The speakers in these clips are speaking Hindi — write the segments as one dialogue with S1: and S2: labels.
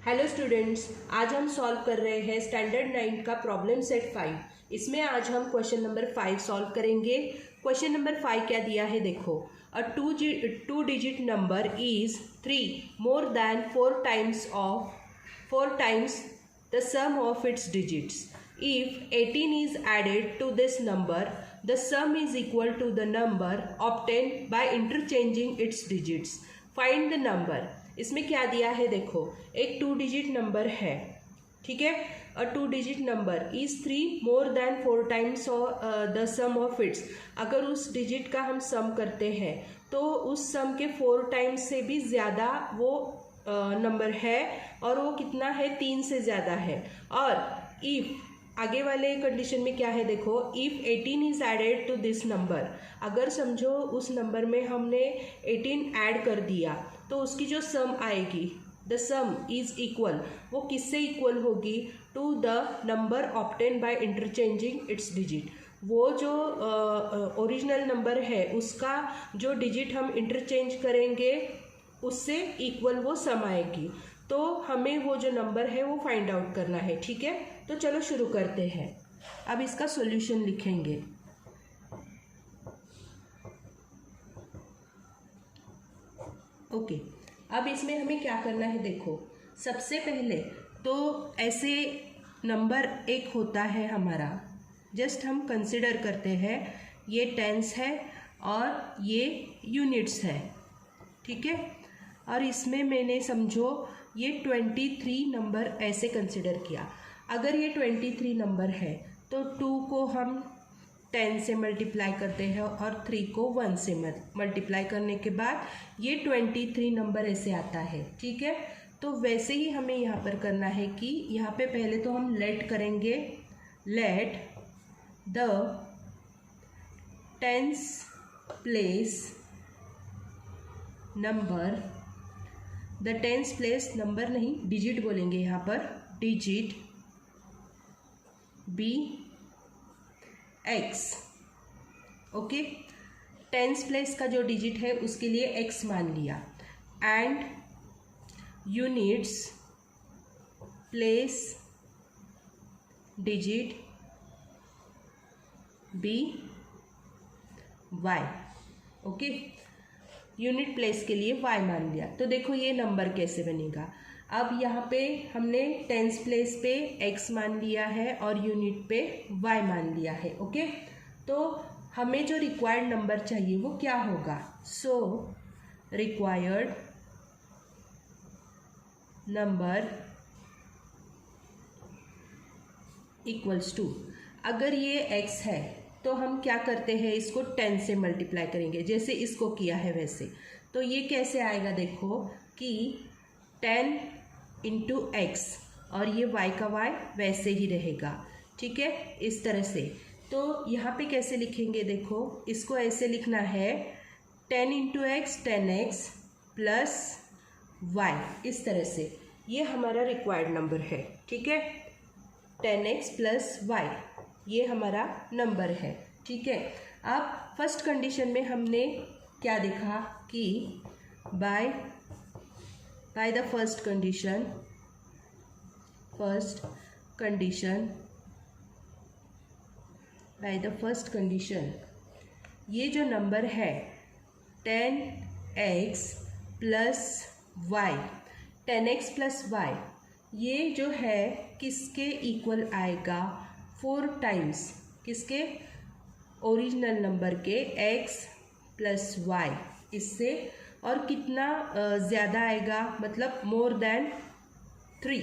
S1: हेलो स्टूडेंट्स, आज हम सॉल्व कर रहे हैं स्टैंडर्ड 9 का प्रॉब्लम सेट 5। इसमें आज हम क्वेश्चन नंबर 5 सॉल्व करेंगे। क्वेश्चन नंबर 5 क्या दिया है देखो। A two digit number is 3 more than 4 times the sum of its digits. If 18 is added to this number, the sum is equal to the number obtained by interchanging its digits. Find the number. इसमें क्या दिया है देखो, एक 2 डिजिट नंबर है, ठीक है। A 2 digit number is 3 more than 4 times the sum of its. अगर उस डिजिट का हम सम करते हैं तो उस सम के 4 टाइम्स से भी ज़्यादा वो नंबर है, और वो कितना है, 3 से ज़्यादा है। और इफ़ आगे वाले कंडीशन में क्या है देखो, if 18 is added to this number, अगर समझो उस नंबर में हमने 18 ऐड कर दिया तो उसकी जो सम आएगी, द सम इज इक्वल, वो किससे इक्वल होगी, to the number obtain by interchanging its digit. वो जो ओरिजिनल नंबर है उसका जो डिजिट हम इंटरचेंज करेंगे उससे इक्वल वो सम आएगी। तो हमें वो जो नंबर है वो फाइंड आउट करना है, ठीक है। तो चलो शुरू करते हैं। अब इसका सॉल्यूशन लिखेंगे। ओके, अब इसमें हमें क्या करना है देखो, सबसे पहले तो ऐसे नंबर एक होता है हमारा, जस्ट हम कंसिडर करते हैं ये टेंस है और ये यूनिट्स है, ठीक है। और इसमें मैंने समझो ये 23 नंबर ऐसे कंसिडर किया। अगर ये 23 नंबर है तो 2 को हम 10 से मल्टीप्लाई करते हैं और 3 को 1 से मल्टीप्लाई करने के बाद ये 23 नंबर ऐसे आता है, ठीक है। तो वैसे ही हमें यहाँ पर करना है कि यहाँ पे पहले तो हम लेट करेंगे, let the tens place number, the tens place number नहीं डिजिट बोलेंगे यहाँ पर, digit be x, okay. Tens place का जो डिजिट है उसके लिए एक्स मान लिया, and units place digit be y, okay. Unit place के लिए y मान लिया। तो देखो ये नंबर कैसे बनेगा। अब यहाँ पे हमने टेंस प्लेस पे x मान लिया है और यूनिट पे y मान लिया है, ओके। तो हमें जो रिक्वायर्ड नंबर चाहिए वो क्या होगा, so required number equals to, अगर ये x है तो हम क्या करते हैं, इसको 10 से मल्टीप्लाई करेंगे जैसे इसको किया है वैसे। तो ये कैसे आएगा देखो कि 10 इंटू एक्स, और ये y का y वैसे ही रहेगा, ठीक है, इस तरह से। तो यहाँ पे कैसे लिखेंगे देखो, इसको ऐसे लिखना है 10 into x 10x plus y, इस तरह से। ये हमारा रिक्वायर्ड नंबर है, ठीक है, 10x प्लस y, ये हमारा नंबर है, ठीक है। अब फर्स्ट कंडीशन में हमने क्या देखा कि बाय द फर्स्ट कंडीशन ये जो नंबर है 10x plus Y, 10x plus Y, ये जो है किसके इक्वल आएगा, 4 टाइम्स किसके, ओरिजिनल नंबर के x प्लस वाई, इससे। और कितना ज़्यादा आएगा, मतलब मोर देन 3,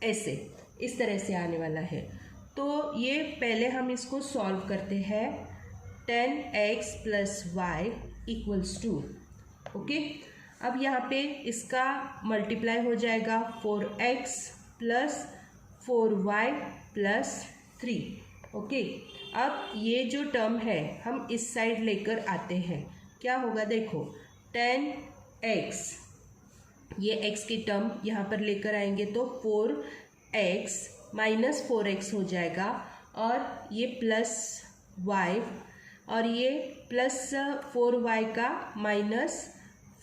S1: ऐसे इस तरह से आने वाला है। तो ये पहले हम इसको सॉल्व करते हैं, 10x plus y equals to, okay. अब यहाँ पे इसका मल्टीप्लाई हो जाएगा 4x plus 4y plus 3, okay. अब ये जो टर्म है हम इस साइड लेकर आते हैं, क्या होगा देखो, 10x, ये x की टर्म यहाँ पर लेकर आएंगे तो 4x माइनस 4x हो जाएगा, और ये प्लस y, और ये प्लस 4y का माइनस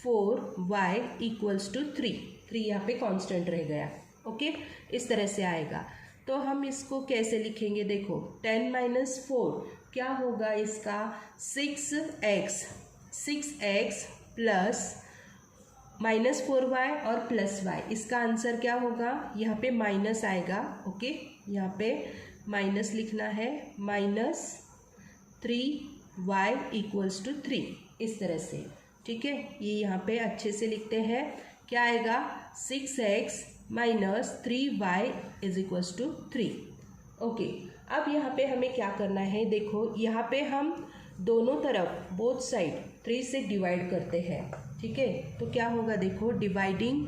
S1: 4y इक्वल्स टू 3, 3 यहाँ पे कांस्टेंट रह गया। ओके, इस तरह से आएगा। तो हम इसको कैसे लिखेंगे, देखो 10 माइनस 4 क्या होगा इसका, 6x प्लस -4y और प्लस y, इसका आंसर क्या होगा, यहाँ पे माइनस आएगा। ओके, यहाँ पे माइनस लिखना है, -3y इक्वल्स टू 3, इस तरह से। ठीक है, ये यहाँ पे अच्छे से लिखते हैं, क्या आएगा 6x minus 3y is equals to 3। Okay, अब यहाँ पे हमें क्या करना है, देखो यहाँ पे हम दोनों तरफ बोथ साइड 3 से डिवाइड करते हैं। ठीक है, तो क्या होगा, देखो dividing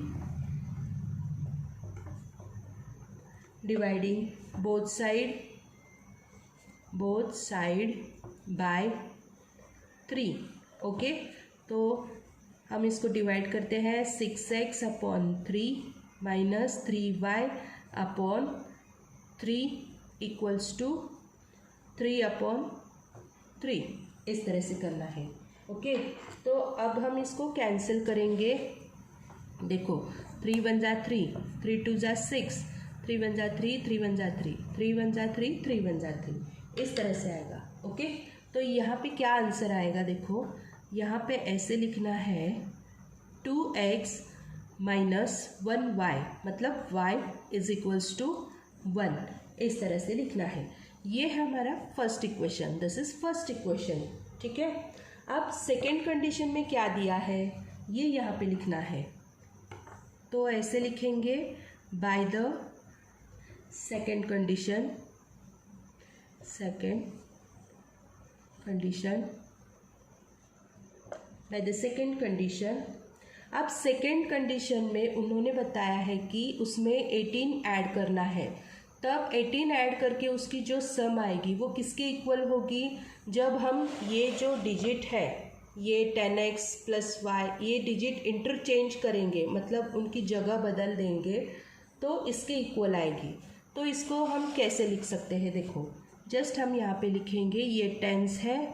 S1: both side by 3। Okay, तो हम इसको डिवाइड करते हैं, 6x upon 3 minus 3y upon 3 equals to 3 upon 3, इस तरह से करना है। ओके, तो अब हम इसको कैंसिल करेंगे। देखो 3 1 जा 3, 3 2 जा 6, 3 1 जा 3, 3 1 जा 3, 3 1 जा 3, 3 1 जा 3, इस तरह से आएगा। ओके, तो यहाँ पे क्या आंसर आएगा, देखो यहाँ पे ऐसे लिखना है 2x माइनस 1y, मतलब y इज इक्वल्स टू 1, इस तरह से लिखना है। ये है हमारा first equation, this is first equation. ठीक है, अब सेकेंड कंडीशन में क्या दिया है, ये यहाँ पे लिखना है। तो ऐसे लिखेंगे, bye the second condition, bye the second condition. अब सेकेंड कंडीशन में उन्होंने बताया है कि उसमें 18 ऐड करना है, तब 18 ऐड करके उसकी जो सम आएगी वो किसके इक्वल होगी, जब हम ये जो डिजिट है, ये 10x प्लस y, ये डिजिट इंटरचेंज करेंगे, मतलब उनकी जगह बदल देंगे, तो इसके इक्वल आएगी। तो इसको हम कैसे लिख सकते हैं, देखो जस्ट हम यहाँ पे लिखेंगे, ये टेंस है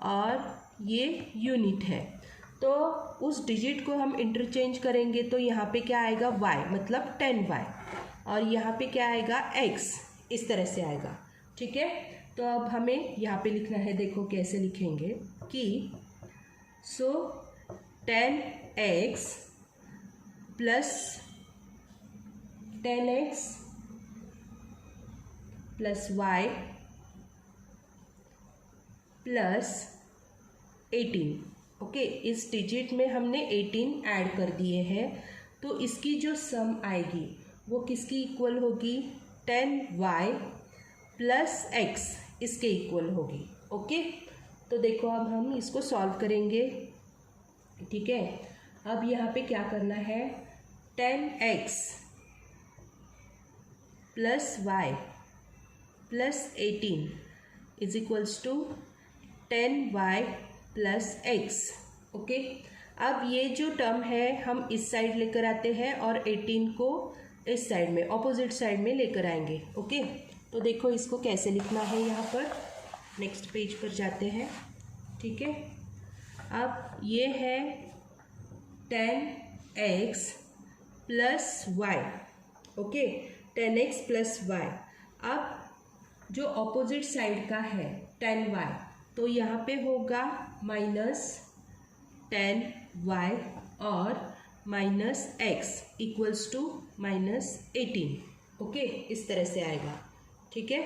S1: और ये यूनिट है, तो उस डिजिट को हम इंटरचेंज करेंगे, तो यहाँ पे क्या आएगा y, मतलब 10y, और यहाँ पे क्या आएगा x, इस तरह से आएगा। ठीक है, तो अब हमें यहाँ पे लिखना है, देखो कैसे लिखेंगे कि सो 10x plus y plus 18। Okay, इस डिजिट में हमने 18 ऐड कर दिए हैं, तो इसकी जो सम आएगी वो किसकी इक्वल होगी, 10y प्लस x, इसके इक्वल होगी। ओके, तो देखो अब हम इसको सॉल्व करेंगे। ठीक है, अब यहाँ पे क्या करना है, 10x plus y plus 18 is equals to 10y plus x। Okay, अब ये जो टर्म है हम इस साइड लेकर आते हैं और 18 को इस साइड में, ऑपोजिट साइड में लेकर आएंगे। ओके, तो देखो इसको कैसे लिखना है, यहाँ पर नेक्स्ट पेज पर जाते हैं। ठीक है, अब ये है 10x plus y। Okay, 10x plus y। अब जो ऑपोजिट साइड का है 10y, तो यहाँ पे होगा -10y और -x इक्वल्स टू -18। ओके, इस तरह से आएगा। ठीक है,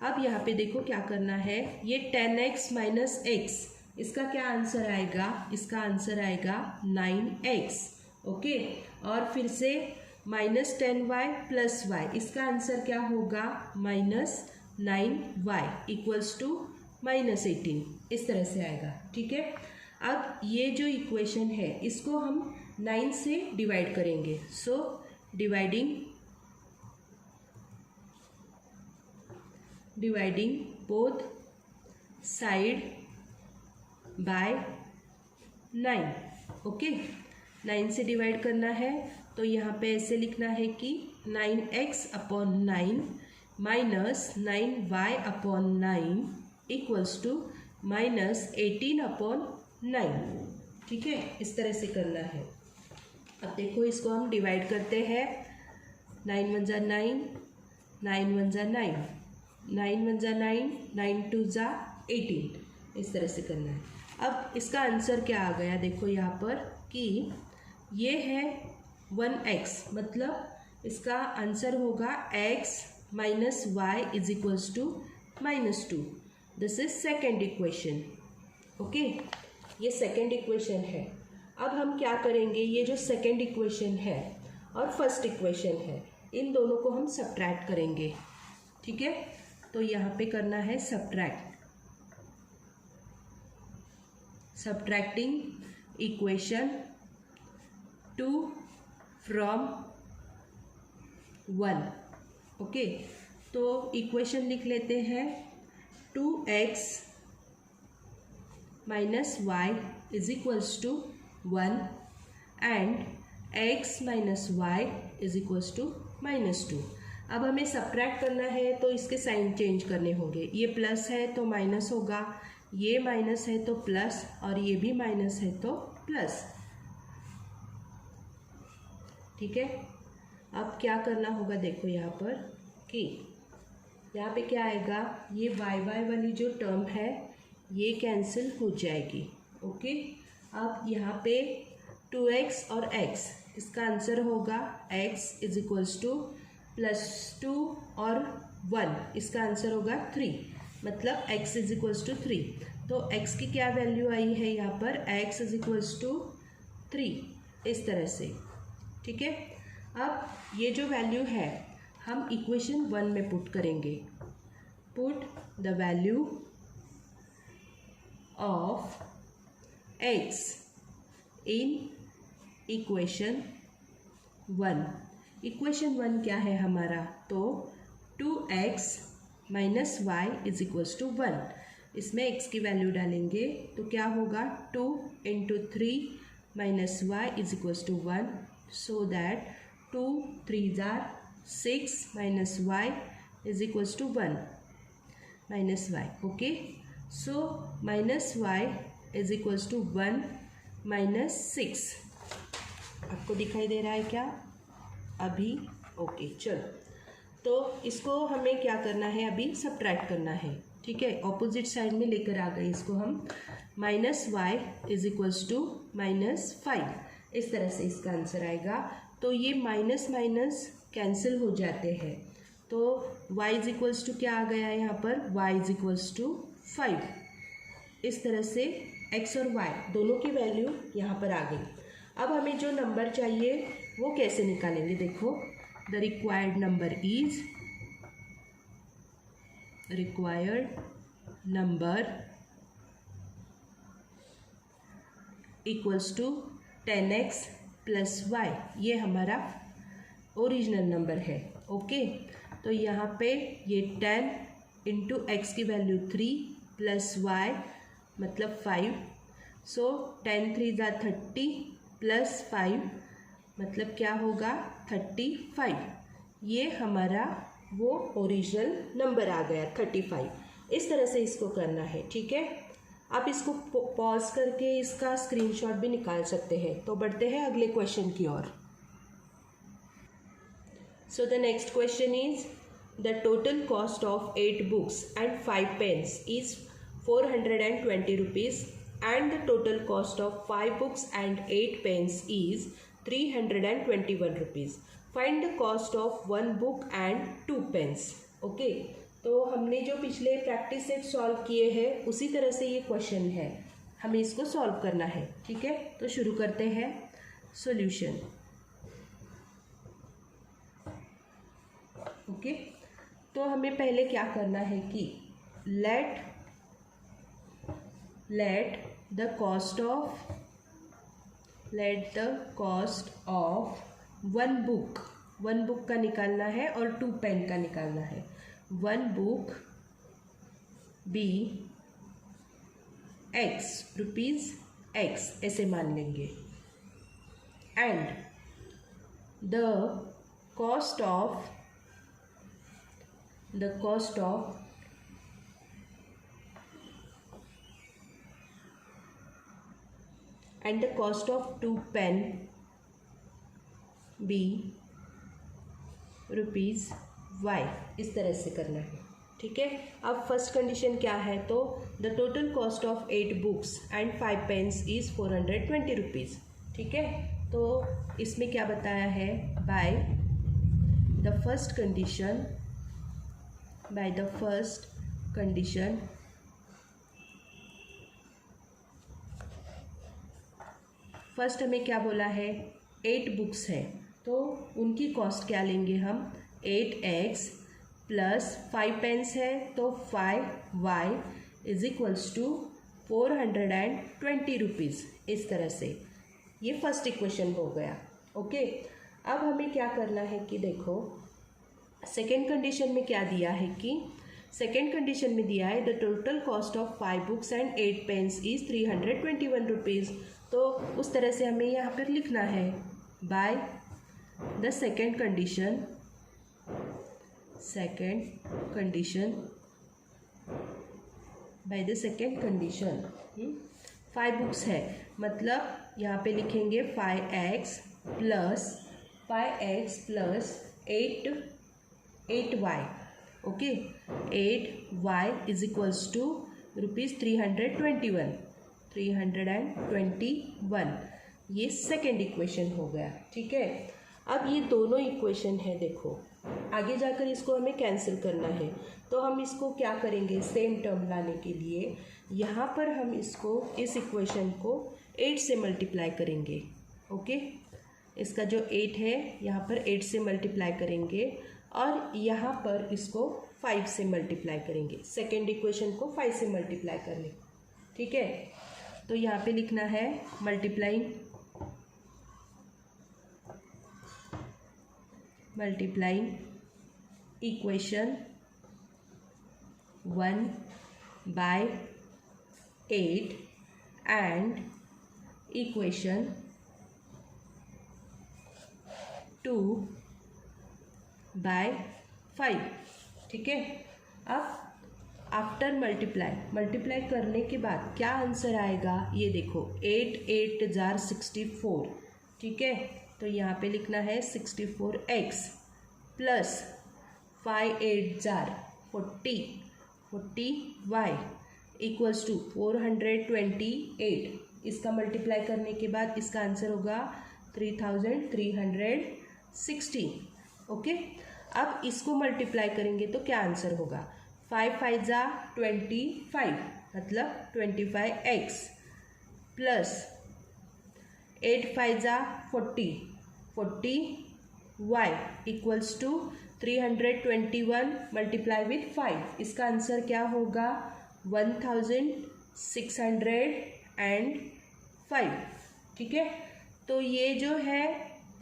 S1: अब यहाँ पे देखो क्या करना है, ये 10x माइनस x, इसका क्या आंसर आएगा, इसका आंसर आएगा 9x। ओके, और फिर से -10y प्लस y, इसका आंसर क्या होगा, -9y इक्वल्स टू -18, इस तरह से आएगा। ठीक है, अब ये जो इक्वेशन है इसको हम 9 से डिवाइड करेंगे, so dividing both side bye 9। Okay, 9 से डिवाइड करना है, तो यहाँ पे ऐसे लिखना है कि 9x upon 9 minus 9y upon 9 equals to -18 upon 9। ठीक है, इस तरह से करना है। अब देखो इसको हम डिवाइड करते हैं। 9 1 ज़ा 9, 9 1 ज़ा 9, 9 1 ज़ा 9, 9 2 ज़ा 18। इस तरह से करना है। अब इसका आंसर क्या आ गया, देखो यहाँ पर कि ये है 1x, मतलब इसका आंसर होगा x minus y is equals to -2। This is second equation. Okay, ये सेकेंड इक्वेशन है। अब हम क्या करेंगे, ये जो सेकेंड इक्वेशन है और फर्स्ट इक्वेशन है, इन दोनों को हम सब्ट्रैक्ट करेंगे। ठीक है, तो यहाँ पे करना है सब्ट्रैक्टिंग इक्वेशन 2 फ्रॉम 1। ओके, तो इक्वेशन लिख लेते हैं 2x minus y is equals to 1 and x minus y is equals to -2। अब हमें सब्ट्रैक्ट करना है तो इसके साइन चेंज करने होंगे। ये प्लस है तो माइनस होगा, ये माइनस है तो प्लस, और ये भी माइनस है तो प्लस। ठीक है, अब क्या करना होगा, देखो यहाँ पर कि यहाँ पे क्या आएगा, ये वाई वाली जो टर्म है ये कैंसिल हो जाएगी। ओके, अब यहाँ पे 2x और x, इसका आंसर होगा x इज इक्वल्स टू +2 और 1, इसका आंसर होगा 3, मतलब x इज इक्वल्स टू 3। तो x की क्या वैल्यू आई है यहाँ पर, x इज इक्वल्स टू 3, इस तरह से। ठीक है, अब ये जो वैल्यू है हम इक्वेशन 1 में पुट करेंगे। Put the value of x in equation 1। Equation 1 क्या है हमारा, तो 2x minus y is equals to 1। इसमें x की वैल्यू डालेंगे तो क्या होगा, 2 into 3 minus y is equals to 1, so that 2 3 ज़ार 6 minus y is equals to 1 minus y. Okay, so minus y is equals to 1 minus 6। आपको दिखाई दे रहा है क्या अभी? ओके, चलो, तो इसको हमें क्या करना है, अभी सब्ट्रैक्ट करना है। ठीक है, ऑपोजिट साइड में लेकर आ गए इसको हम। Minus y is equals to -5, इस तरह से इसका आंसर आएगा। तो ये माइनस माइनस कैंसिल हो जाते हैं, तो y इज इक्वल्स टू क्या आ गया है यहाँ पर, y इज इक्वल्स टू 5। इस तरह से x और y दोनों की वैल्यू यहाँ पर आ गई। अब हमें जो नंबर चाहिए वो कैसे निकालेंगे, देखो, the required number equals to 10x plus y, ये हमारा ओरिजिनल नंबर है। ओके, तो यहाँ पे ये 10 इंटू एक्स की वैल्यू 3 प्लस y मतलब 5, सो 10 3 ज़ा 30 प्लस 5 मतलब क्या होगा, 35। ये हमारा वो ओरिजिनल नंबर आ गया 35। इस तरह से इसको करना है। ठीक है, आप इसको पॉज करके इसका स्क्रीनशॉट भी निकाल सकते हैं। तो बढ़ते हैं अगले क्वेश्चन की ओर। So the next question is the total cost of 8 books and 5 pens is 420 rupees and the total cost of 5 books and 8 pens is 321 rupees. Find the cost of 1 book and 2 pens. Okay, तो हमने जो पिछले प्रैक्टिस सेट सॉल्व किए हैं उसी तरह से ये क्वेश्चन है, हमें इसको सॉल्व करना है। ठीक है, तो शुरू करते हैं सॉल्यूशन। ओके, तो हमें पहले क्या करना है कि late the cost of one book का निकालना है और 2 पेन का निकालना है। 1 book be x rupees x ऐसे मान लेंगे, and the cost of and the cost of 2 pen be rupees y, इस तरह से करना है। ठीक है, अब फर्स्ट कंडीशन क्या है, तो the total cost of 8 books and 5 pens is 420 rupees. ठीक है, तो इसमें क्या बताया है, by the first condition first हमें क्या बोला है, 8 बुक्स है तो उनकी कॉस्ट क्या लेंगे हम, 8x प्लस 5 पेन्स है तो 5y is equals to 420 rupees. इस तरह से ये फर्स्ट इक्वेशन हो गया। ओके, अब हमें क्या करना है कि देखो सेकेंड कंडीशन में क्या दिया है कि सेकेंड कंडीशन में दिया है the total cost of 5 books and 8 pens is 321 rupees. तो उस तरह से हमें यहाँ पर लिखना है by the second condition 5 books है, मतलब यहाँ पे लिखेंगे 5x plus 8y। Okay, 8y is equals to rupees 321। ये सेकेंड इक्वेशन हो गया। ठीक है, अब ये दोनों इक्वेशन है, देखो आगे जाकर इसको हमें कैंसिल करना है, तो हम इसको क्या करेंगे, सेम टर्म लाने के लिए यहाँ पर हम इसको इस इक्वेशन को 8 से मल्टीप्लाई करेंगे। ओके, इसका जो 8 है यहाँ पर 8 से मल्टीप्लाई करेंगे और यहाँ पर इसको 5 से मल्टीप्लाई करेंगे, सेकेंड इक्वेशन को 5 से मल्टीप्लाई कर लें। ठीक है, तो यहाँ पे लिखना है multiplying equation 1 by 8 and equation 2 by 5। ठीक है, अब आफ्टर मल्टीप्लाई करने के बाद क्या आंसर आएगा, ये देखो 8 जार 64। ठीक है, तो यहाँ पे लिखना है 64x plus 5 8 jar 40y equals to 428। इसका मल्टीप्लाई करने के बाद इसका आंसर होगा 3360। ओके, अब इसको मल्टीप्लाई करेंगे तो क्या आंसर होगा, 5 5 जा 25 मतलब 25x प्लस 8 5 जा 40y equals to 321 multiply with 5। इसका आंसर क्या होगा 1605। ठीक है, तो ये जो है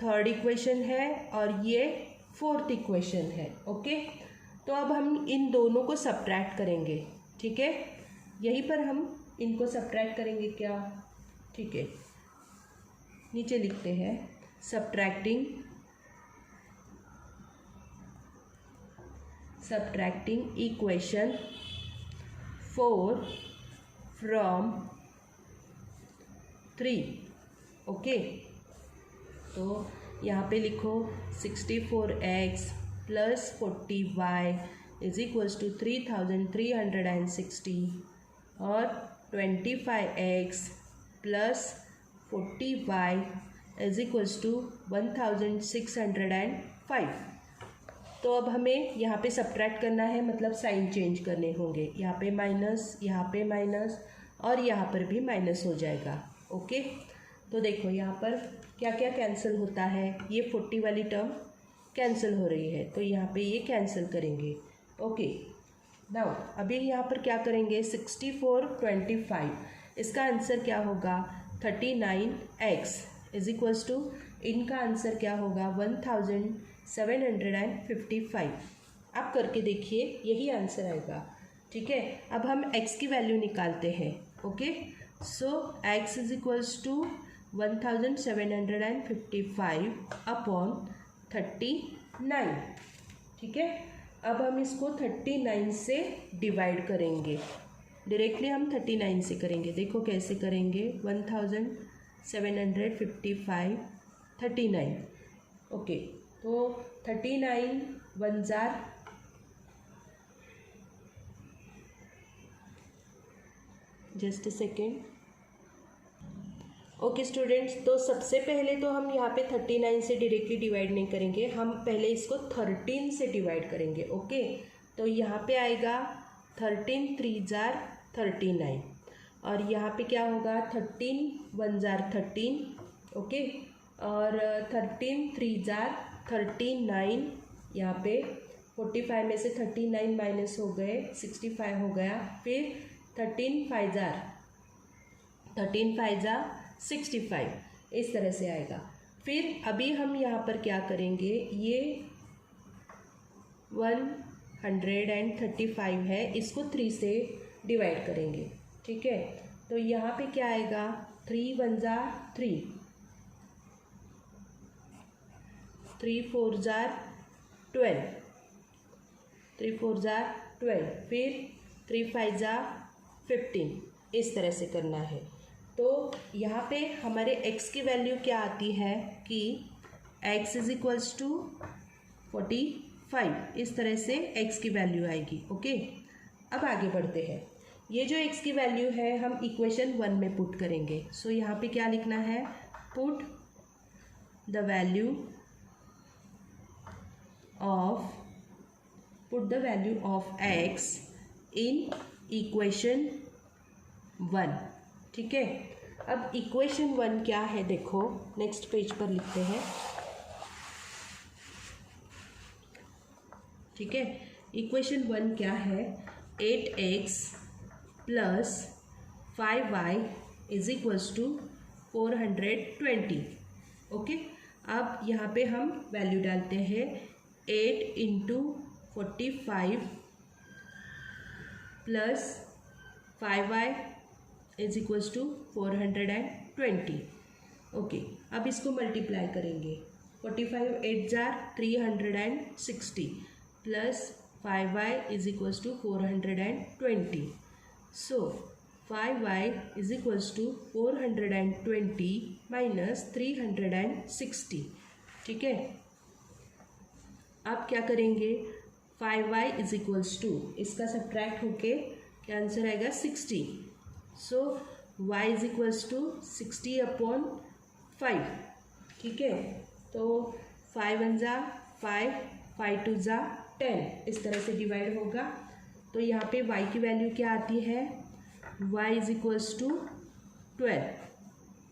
S1: थर्ड इक्वेशन है और ये फोर्थ इक्वेशन है। ओके, तो अब हम इन दोनों को सब्ट्रैक्ट करेंगे। ठीक है, यहीं पर हम इनको सब्ट्रैक्ट करेंगे क्या, ठीक है, नीचे लिखते हैं सब्ट्रैक्टिंग इक्वेशन 4 फ्रॉम 3। ओके, तो यहाँ पे लिखो 64x plus 40y is equals to 3360 और 25x plus 40y is equals to 1605। तो अब हमें यहाँ पे सब्ट्रैक्ट करना है, मतलब साइन चेंज करने होंगे, यहाँ पे माइनस और यहाँ पर भी माइनस हो जाएगा। ओके, तो देखो यहाँ पर क्या क्या कैंसिल होता है, ये 40 वाली टर्म कैंसिल हो रही है तो यहाँ पे ये कैंसिल करेंगे। ओके, नाउ अभी यहाँ पर क्या करेंगे 6425, इसका आंसर क्या होगा 39x इज इक्वल्स टू, इनका आंसर क्या होगा 1755। आप करके देखिए, यही आंसर आएगा। ठीक है, अब हम x की वैल्यू निकालते हैं। Okay, so x is equals to 1755 upon 39। ठीक है, अब हम इसको 39 से डिवाइड करेंगे, डायरेक्टली हम 39 से करेंगे। देखो कैसे करेंगे, 1755 39 ओके, तो 39 1 jar, just a second. Okay students, तो सबसे पहले तो हम यहाँ पे 39 से डायरेक्टली डिवाइड नहीं करेंगे, हम पहले इसको 13 से डिवाइड करेंगे। ओके, तो यहाँ पे आएगा 13 3 जार 39, और यहाँ पे क्या होगा 13 1 जार 13, ओके, और 13 3 जार 39, यहाँ पे 45 में से 39 माइनस हो गए 65 हो गया, फिर 13 5 जार 65, इस तरह से आएगा। फिर अभी हम यहाँ पर क्या करेंगे, ये 135 है, इसको 3 से डिवाइड करेंगे, ठीक है। तो यहाँ पे क्या आएगा 3 1 जार 3, 3 4 जार 12, 3 4 जार 12, फिर 3 5 जार 15, इस तरह से करना है। तो यहाँ पे हमारे x की वैल्यू क्या आती है कि x इज इक्वल्स टू 45, इस तरह से x की वैल्यू आएगी। ओके, अब आगे बढ़ते हैं। ये जो x की वैल्यू है हम इक्वेशन 1 में पुट करेंगे। सो यहाँ पे क्या लिखना है, put the value of x in equation 1, ठीक है। अब इक्वेशन 1 क्या है, देखो नेक्स्ट पेज पर लिखते हैं, ठीक है। इक्वेशन 1 क्या है, 8x plus 5y is equals to 420। Okay, अब यहाँ पे हम वैल्यू डालते हैं 8 into 45 plus 5y is equals to 420। Okay, अब इसको मल्टीप्लाई करेंगे, 45 8 जार 360 plus 5y is equals to 420। So 5y is equals to 420 minus 360, ठीक है। अब क्या करेंगे, 5y इज इक्वल्स टू, इसका सब्ट्रैक्ट होके क्या आंसर आएगा 60। So y is equals to 60/5, ठीक है। तो 5 1 ज़ा 5, 5 2 ज़ा 10, इस तरह से डिवाइड होगा। तो यहाँ पे y की वैल्यू क्या आती है, y इज इक्वल्स टू 12,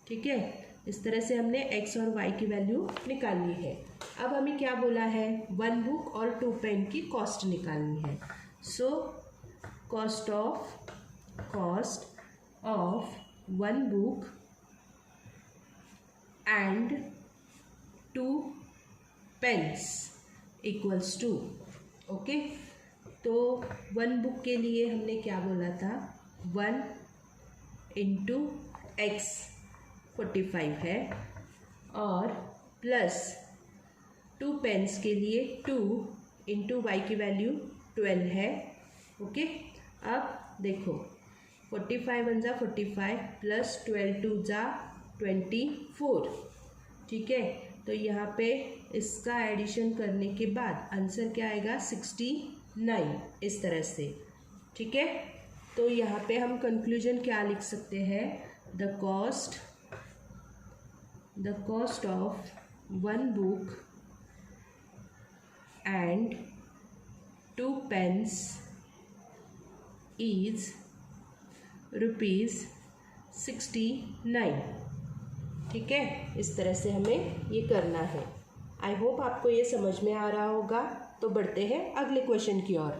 S1: ठीक है। इस तरह से हमने x और y की वैल्यू निकालनी है। अब हमें क्या बोला है, 1 बुक और 2 पेन की कॉस्ट निकालनी है। So cost of 1 book and 2 pens equals to, okay. तो 1 बुक के लिए हमने क्या बोला था, 1 इंटू एक्स 45 है, और प्लस 2 पेन्स के लिए 2 इंटू वाई की वैल्यू 12 है, ओके। अब देखो 45 1 ज़ा 45 प्लस 12 2 ज़ा 24, ठीक है। तो यहाँ पे इसका एडिशन करने के बाद आंसर क्या आएगा 69, इस तरह से, ठीक है। तो यहाँ पे हम कंक्लूजन क्या लिख सकते हैं, the cost of 1 book and 2 pens is ₹69, ठीक है। इस तरह से हमें ये करना है। आई होप आपको ये समझ में आ रहा होगा। तो बढ़ते हैं अगले क्वेश्चन की ओर।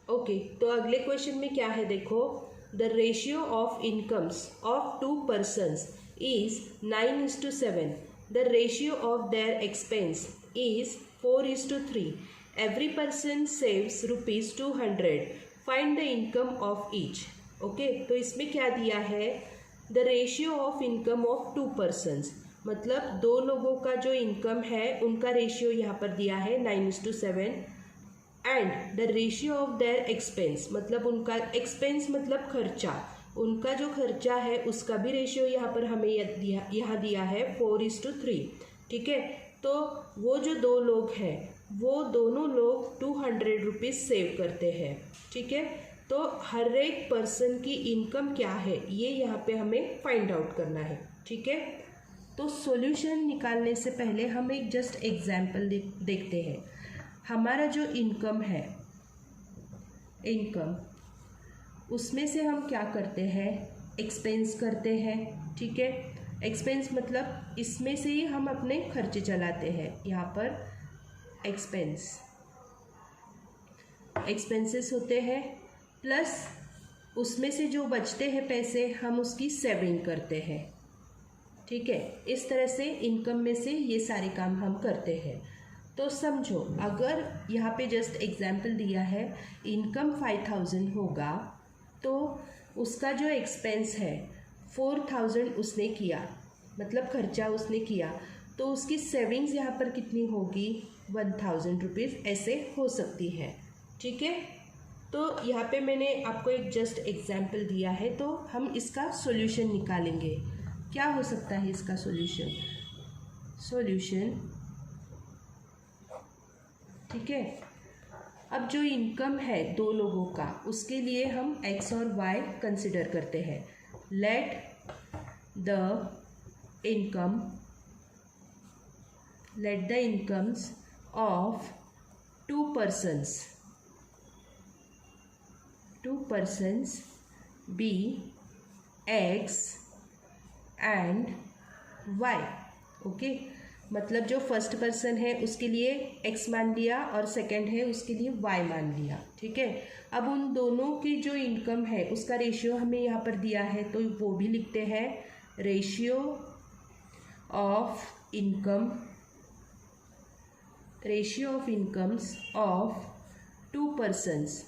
S1: ओके, तो अगले क्वेश्चन में क्या है, देखो, the ratio of incomes of 2 persons is 9:7, the ratio of their expense is 4:3, every person saves ₹200, find the income of each. Okay, तो इसमें क्या दिया है, the ratio of income of 2 persons, मतलब 2 लोगों का जो इनकम है उनका रेशियो यहाँ पर दिया है 9:7, and the ratio of their expense, मतलब उनका एक्सपेंस मतलब खर्चा, उनका जो खर्चा है उसका भी रेशियो यहाँ पर हमें यहाँ दिया है 4:3। ठीक है, तो वो जो दो लोग हैं वो दोनों लोग 200 रुपीज़ सेव करते हैं। ठीक है, तो हर एक पर्सन की इनकम क्या है ये यहाँ पे हमें फाइंड आउट करना है। ठीक है, तो सॉल्यूशन निकालने से पहले हम एक जस्ट एग्जाम्पल देखते हैं। हमारा जो इनकम है, इनकम, उसमें से हम क्या करते हैं, एक्सपेंस करते हैं। ठीक है, एक्सपेंस मतलब इसमें से ही हम अपने खर्चे चलाते हैं। यहाँ पर एक्सपेंसेस होते हैं, प्लस उसमें से जो बचते हैं पैसे हम उसकी सेविंग करते हैं। ठीक है, इस तरह से इनकम में से ये सारे काम हम करते हैं। तो समझो, अगर यहाँ पे जस्ट एग्जाम्पल दिया है इनकम 5000 होगा तो उसका जो एक्सपेंस है 4000 उसने किया, मतलब खर्चा उसने किया, तो उसकी सेविंग्स यहाँ पर कितनी होगी, 1000 रुपीज़ ऐसे हो सकती है। ठीक है, तो यहाँ पे मैंने आपको एक जस्ट एग्जाम्पल दिया है, तो हम इसका सॉल्यूशन निकालेंगे। क्या हो सकता है इसका सॉल्यूशन? ठीक है, अब जो इनकम है दो लोगों का उसके लिए हम x और y कंसिडर करते हैं। Let the incomes of two persons be x and y। Okay, मतलब जो फर्स्ट पर्सन है उसके लिए x मान लिया और सेकंड है उसके लिए y मान लिया। ठीक है, अब उन दोनों की जो इनकम है उसका रेशियो हमें यहाँ पर दिया है, तो वो भी लिखते हैं ratio of incomes of two persons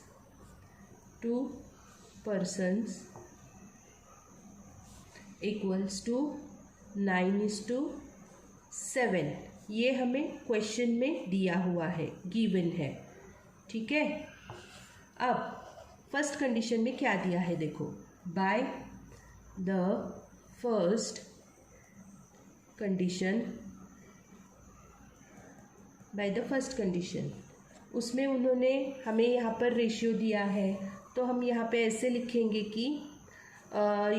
S1: equals to 9:7। ये हमें क्वेश्चन में दिया हुआ है, गिवन है। ठीक है, अब फर्स्ट कंडीशन में क्या दिया है देखो, बाय द फर्स्ट कंडीशन उसमें उन्होंने हमें यहाँ पर रेशियो दिया है, तो हम यहाँ पे ऐसे लिखेंगे कि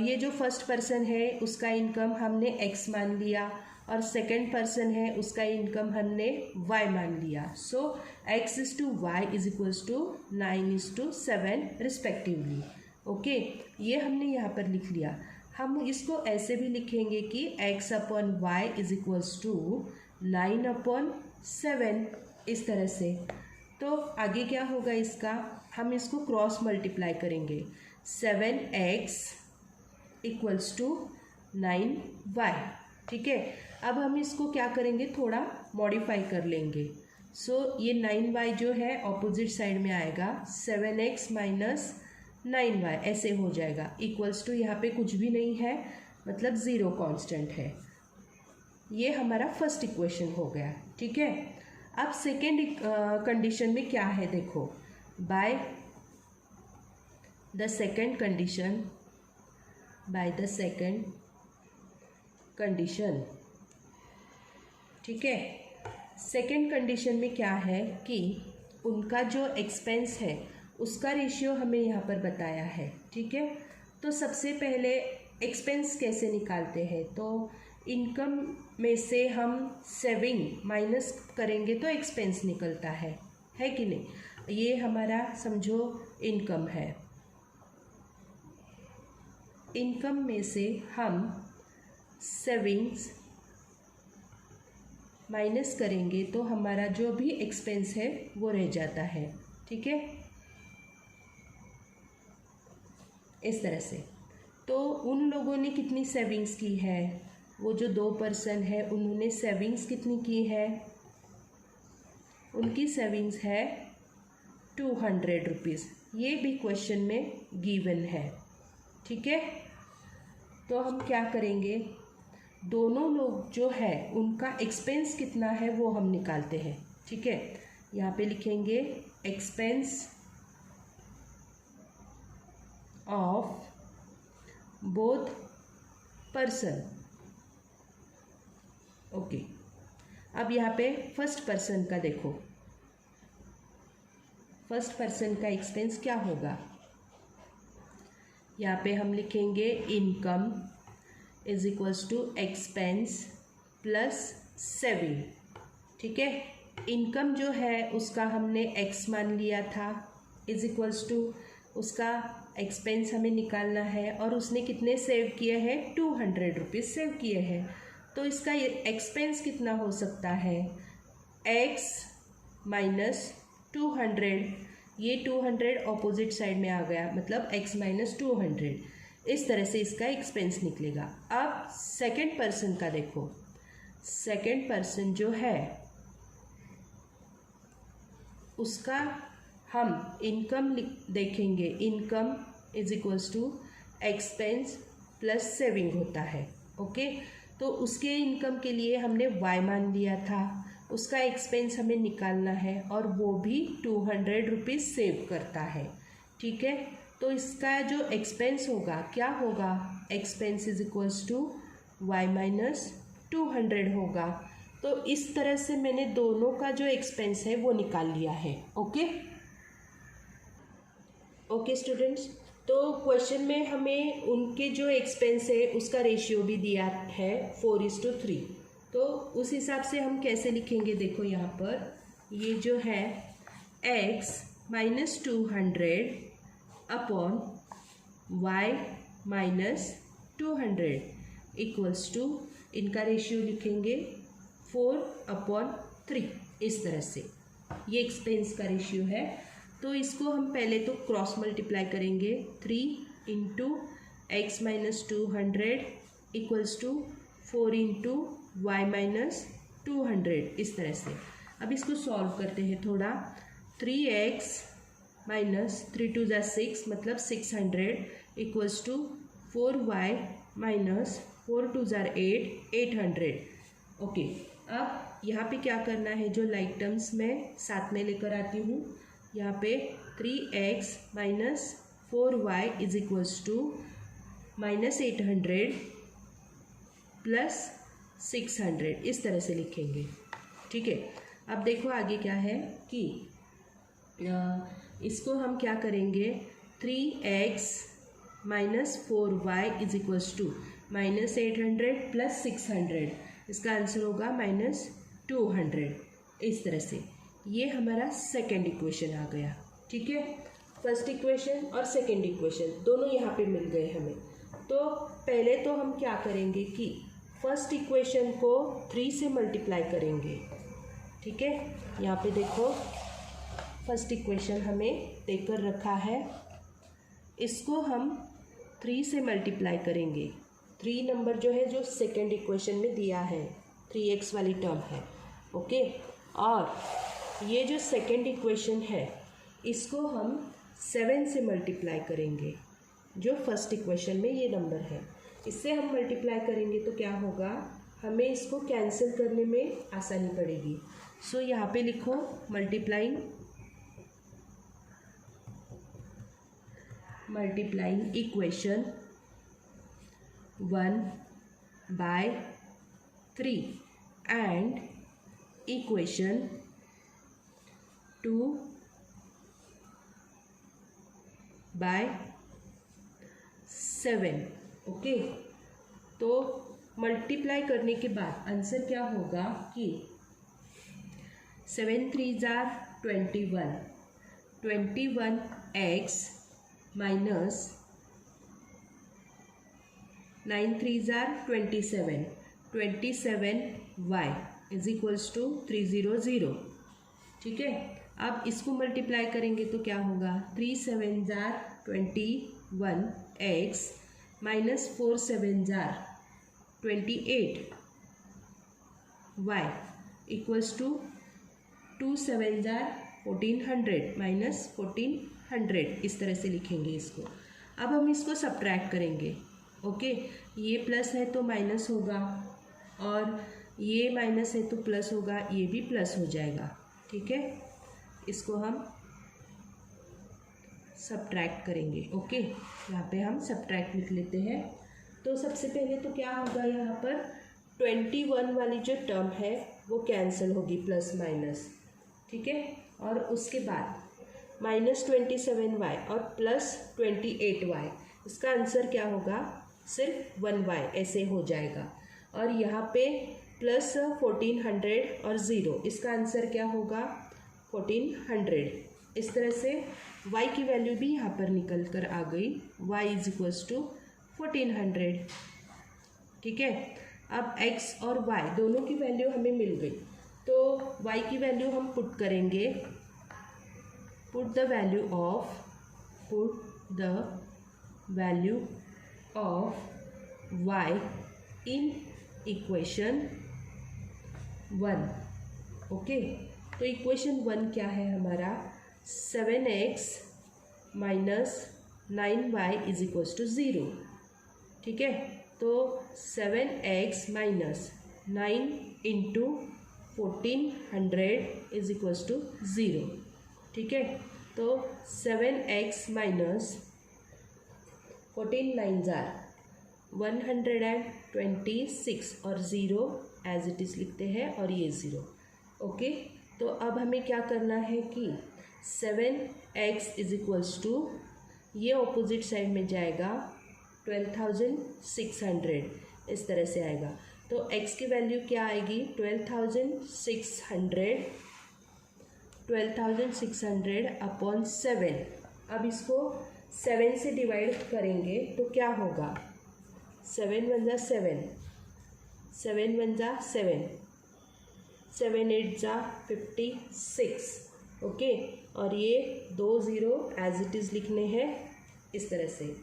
S1: ये जो फर्स्ट पर्सन है उसका इनकम हमने x मान लिया और सेकंड पर्सन है उसका इनकम हमने y मान लिया। So x/y is equals to 9:7 respectively. Okay, ये हमने यहाँ पर लिख लिया। हम इसको ऐसे भी लिखेंगे कि x/y इज इक्वल्स टू 9/7, इस तरह से। तो आगे क्या होगा इसका, हम इसको क्रॉस मल्टीप्लाई करेंगे, 7x इक्वल्स टू 9y। ठीक है, अब हम इसको क्या करेंगे, थोड़ा मॉडिफाई कर लेंगे। सो ये 9y जो है ऑपोजिट साइड में आएगा, 7x माइनस 9y ऐसे हो जाएगा, इक्वल्स टू यहाँ पे कुछ भी नहीं है, मतलब 0 कांस्टेंट है। ये हमारा फर्स्ट इक्वेशन हो गया। ठीक है, अब सेकेंड कंडीशन में क्या है देखो, बाय द सेकेंड कंडीशन। ठीक है, सेकेंड कंडीशन में क्या है कि उनका जो एक्सपेंस है उसका रेशियो हमें यहाँ पर बताया है। ठीक है, तो सबसे पहले एक्सपेंस कैसे निकालते हैं, तो इनकम में से हम सेविंग माइनस करेंगे तो एक्सपेंस निकलता है कि नहीं। ये हमारा समझो इनकम है, इनकम में से हम सेविंग्स माइनस करेंगे तो हमारा जो भी एक्सपेंस है वो रह जाता है। ठीक है, इस तरह से। तो उन लोगों ने कितनी सेविंग्स की है, वो जो 2 पर्सन है उन्होंने सेविंग्स कितनी की है, उनकी सेविंग्स है 200 रुपीज़। ये भी क्वेश्चन में गिवन है। ठीक है, तो हम क्या करेंगे, दोनों लोग जो है उनका एक्सपेंस कितना है वो हम निकालते हैं। ठीक है, यहाँ पे लिखेंगे expense of both person. Okay, अब यहाँ पे फर्स्ट पर्सन का देखो, फर्स्ट पर्सन का एक्सपेंस क्या होगा। यहाँ पे हम लिखेंगे income is equals to expense plus saving. ठीक है, इनकम जो है उसका हमने एक्स मान लिया था, इज इक्वल्स टू उसका एक्सपेंस हमें निकालना है, और उसने कितने सेव किए हैं, 200 रुपीज़ सेव किए हैं। तो इसका एक्सपेंस कितना हो सकता है, एक्स माइनस 200। ये 200 ऑपोजिट साइड में आ गया, मतलब x माइनस 200। इस तरह से इसका एक्सपेंस निकलेगा। अब सेकंड पर्सन का देखो, सेकंड पर्सन जो है उसका हम इनकम देखेंगे, income is equals to expense plus saving होता है। ओके, तो उसके इनकम के लिए हमने y मान लिया था, उसका एक्सपेंस हमें निकालना है, और वो भी 200 रुपीज़ सेव करता है। ठीक है, तो इसका जो एक्सपेंस होगा क्या होगा, expense is equals to y minus 200 होगा। तो इस तरह से मैंने दोनों का जो एक्सपेंस है वो निकाल लिया है। ओके ओके स्टूडेंट्स, तो क्वेश्चन में हमें उनके जो एक्सपेंस है उसका रेशियो भी दिया है 4:3। तो उस हिसाब से हम कैसे लिखेंगे, देखो यहाँ पर ये जो है x minus 200 upon y minus 200 equals to, इनका रेशियो लिखेंगे 4/3। इस तरह से ये एक्सपेंस का रेशियो है। तो इसको हम पहले तो क्रॉस मल्टीप्लाई करेंगे, 3 into x minus 200 equals to 4 into y minus 200। इस तरह से अब इसको सॉल्व करते हैं थोड़ा। 3x माइनस 3 2 ज़ा 6 मतलब 600 इक्वल्स टू 4y माइनस 4 2 ज़ा 8 800। ओके, अब यहाँ पे क्या करना है, जो लाइक टर्म्स मैं साथ में लेकर आती हूँ। यहाँ पे 3x minus 4y is equals to minus 800 plus 600, इस तरह से लिखेंगे। ठीक है, अब देखो आगे क्या है कि इसको हम क्या करेंगे, 3x minus 4y is equals to minus 800 plus 600, इसका आंसर होगा माइनस 200। इस तरह से ये हमारा सेकेंड इक्वेशन आ गया। ठीक है, फर्स्ट इक्वेशन और सेकेंड इक्वेशन दोनों यहाँ पे मिल गए हमें। तो पहले तो हम क्या करेंगे कि फर्स्ट इक्वेशन को 3 से मल्टीप्लाई करेंगे। ठीक है, यहाँ पे देखो फर्स्ट इक्वेशन हमें देकर रखा है, इसको हम 3 से मल्टीप्लाई करेंगे। 3 नंबर जो है जो सेकेंड इक्वेशन में दिया है, 3x वाली टर्म है। ओके, और ये जो सेकेंड इक्वेशन है इसको हम 7 से मल्टीप्लाई करेंगे, जो फर्स्ट इक्वेशन में ये नंबर है, इससे हम मल्टीप्लाई करेंगे तो क्या होगा, हमें इसको कैंसिल करने में आसानी पड़ेगी। सो यहाँ पे लिखो multiplying equation 1/3 and equation 2/7। Okay, तो मल्टीप्लाई करने के बाद आंसर क्या होगा कि 7 3 ज़ा 21, 21x माइनस 9 3 ज़ा 27, 27y इज इक्वल्स टू 300। ठीक है, अब इसको मल्टीप्लाई करेंगे तो क्या होगा, 3 7 ज़ा 21x माइनस 4 7 ज़ा 28y इक्वल्स टू 2 7 ज़ा 1400 माइनस 1400। इस तरह से लिखेंगे इसको। अब हम इसको सब्ट्रैक्ट करेंगे। ओके, ये प्लस है तो माइनस होगा, और ये माइनस है तो प्लस होगा, ये भी प्लस हो जाएगा। ठीक है, इसको हम सब्ट्रैक्ट करेंगे। ओके, यहाँ पे हम सब्ट्रैक्ट लिख लेते हैं। तो सबसे पहले तो क्या होगा, यहाँ पर 21 वाली जो टर्म है वो कैंसिल होगी, प्लस माइनस, ठीक है। और उसके बाद -27y और +28y, इसका आंसर क्या होगा, सिर्फ 1y ऐसे हो जाएगा। और यहाँ पे +1400 और 0, इसका आंसर क्या होगा, 1400। इस तरह से y की वैल्यू भी यहाँ पर निकल कर आ गई, y = 1400, ठीक है। अब x और y दोनों की वैल्यू हमें मिल गई, तो y की वैल्यू हम पुट करेंगे, put the value of y in equation 1। Okay, तो इक्वेशन 1 क्या है हमारा, 7x - 9y = 0, ठीक है। तो 7x - 9 × 1400 = 0, ठीक है। तो 7x - 14 9s are 126 और 0 एज इट इज़ लिखते हैं, और ये 0। ओके, तो अब हमें क्या करना है कि 7x = ये ऑपोजिट साइड में जाएगा 12,600, इस तरह से आएगा। तो x की वैल्यू क्या आएगी, 12,600 अपॉन 7। अब इसको 7 से डिवाइड करेंगे तो क्या होगा, 7 × 1 = 7, 7 × 1 = 7, 7 × 8 = 56। ओके, और ये 2 0 एज इट इज़ लिखने हैं, इस तरह से।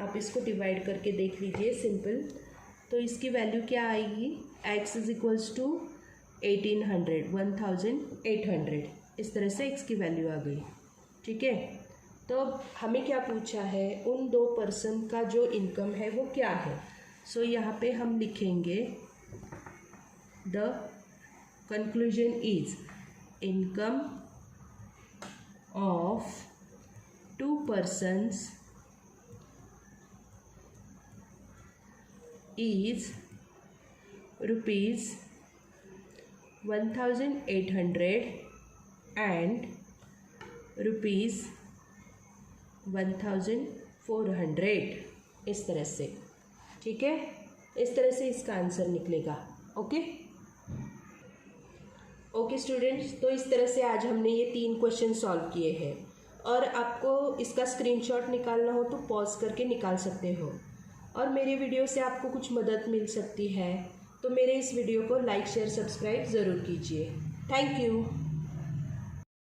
S1: आप इसको डिवाइड करके देख लीजिए, सिंपल। तो इसकी वैल्यू क्या आएगी, x = 1800, इस तरह से x की वैल्यू आ गई, ठीक है। तो अब हमें क्या पूछा है, उन 2 पर्सन का जो इनकम है वो क्या है। सो यहाँ पे हम लिखेंगे the conclusion is income of 2 persons is ₹1800 and ₹1400, इस तरह से, ठीक है। इस तरह से इसका आंसर निकलेगा। ओके स्टूडेंट्स, तो इस तरह से आज हमने ये 3 क्वेश्चन सॉल्व किए हैं। और आपको इसका स्क्रीनशॉट निकालना हो तो पॉज करके निकाल सकते हो। और मेरे वीडियो से आपको कुछ मदद मिल सकती है तो मेरे इस वीडियो को लाइक शेयर सब्सक्राइब ज़रूर कीजिए। Thank you.